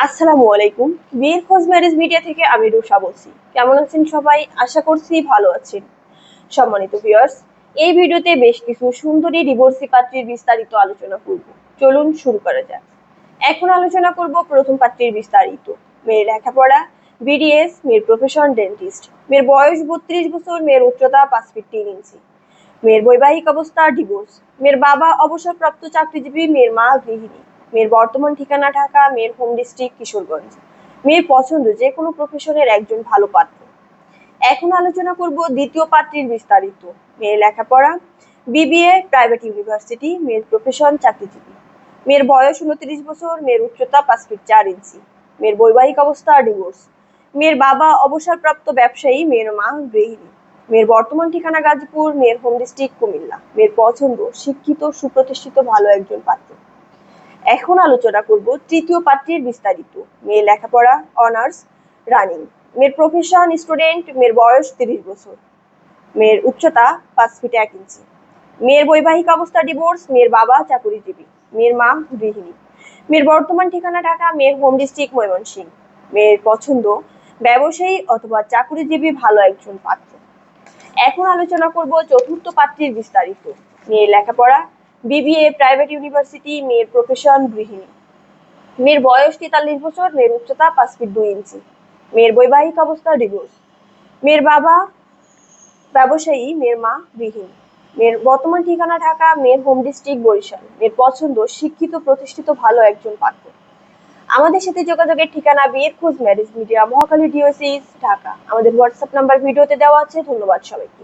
আসসালামু আলাইকুম। বিয়ের খোঁজ ম্যারেজ মিডিয়া থেকে আমি রুষা বলছি। কেমন আছেন সবাই? আশা করছি ভালো আছেন। সম্মানিত ভিউয়ার্স, এই ভিডিওতে বেশ কিছু সুন্দরী ডিভোর্সি পাত্রীর বিস্তারিত আলোচনা করব। চলুন শুরু করা যাক। এখন আলোচনা করব প্রথম পাত্রীর বিস্তারিত। মেয়ের লেখাপড়া বিডিএস, মেয়ের প্রফেশন ডেন্টিস্ট, মেয়ের বয়স 32 বছর, মেয়ের উচ্চতা 5 ফিট 3 ইঞ্চি, মেয়ের বৈবাহিক অবস্থা ডিভোর্স, মেয়ের বাবা অবসরপ্রাপ্ত চাকরিজীবী, মেয়ের মা গৃহিণী, মেয়ের বর্তমান ঠিকানা ঢাকা, মেয়ের হোম ডিস্ট্রিক্ট কিশোরগঞ্জ, মেয়ের পছন্দ যে কোনো প্রফেশনের একজন ভালো পাত্র। এখন আলোচনা করব দ্বিতীয় পাত্রীর বিস্তারিত। মেয়ের লেখাপড়া বিবিএ, প্রাইভেট ইউনিভার্সিটি, মেয়ের প্রফেশন চাকরিজীবী, মেয়ের বয়স 29 বছর, মেয়ের উচ্চতা 5 ফিট 4 ইঞ্চি, মেয়ের বৈবাহিক অবস্থা ডিভোর্স, মেয়ের বাবা অবসরপ্রাপ্ত ব্যবসায়ী, মেয়ের মা গৃহিণী, মেয়ের বর্তমান ঠিকানা গাজীপুর, মেয়ের হোম ডিস্ট্রিক্ট কুমিল্লা, মেয়ের পছন্দ শিক্ষিত সুপ্রতিষ্ঠিত ভালো একজন পাত্র। এখন আলোচনা করব তৃতীয় পাত্রীর বিস্তারিত। মেয়ের লেখাপড়া অনার্স রানিং, মেয়ের প্রফেশন স্টুডেন্ট, মেয়ের বয়স 30 বছর, মেয়ের উচ্চতা 5 ফিট 1 ইঞ্চি, মেয়ের বৈবাহিক অবস্থা ডিভোর্স, মেয়ের বাবা চাকুরিজীবী, মেয়ের মা গৃহিণী, মেয়ের বর্তমান ঠিকানা ঢাকা, মেয়ের হোম ডিস্ট্রিক্ট ময়মনসিংহ, মেয়ের পছন্দ ব্যবসায়ী অথবা চাকুরিজীবী ভালো একজন পাত্র। এখন আলোচনা করব চতুর্থ পাত্রীর বিস্তারিত। মেয়ের লেখাপড়া বিবিএ, প্রাইভেট ইউনিভার্সিটি, মেয়ের প্রফেশন গৃহিণী, মেয়ের বয়স 43 বছর, মেয়ের উচ্চতা 5 ফিট 2 ইঞ্চি, মেয়ের বৈবাহিক অবস্থা ডিভোর্স, মেয়ের বাবা ব্যবসায়ী, মেয়ের মা গৃহিণী, মেয়ের বর্তমান ঠিকানা ঢাকা, মেয়ের হোম ডিস্ট্রিক্ট বরিশাল, মেয়ের পছন্দ শিক্ষিত প্রতিষ্ঠিত ভালো একজন পাত্র। আমাদের সাথে যোগাযোগের ঠিকানা বিয়ের খোঁজ marriage media, Mohakhali DOC Dhaka. আমাদের হোয়াটসঅ্যাপ নাম্বার ভিডিওতে দেওয়া আছে। ধন্যবাদ সবাইকে।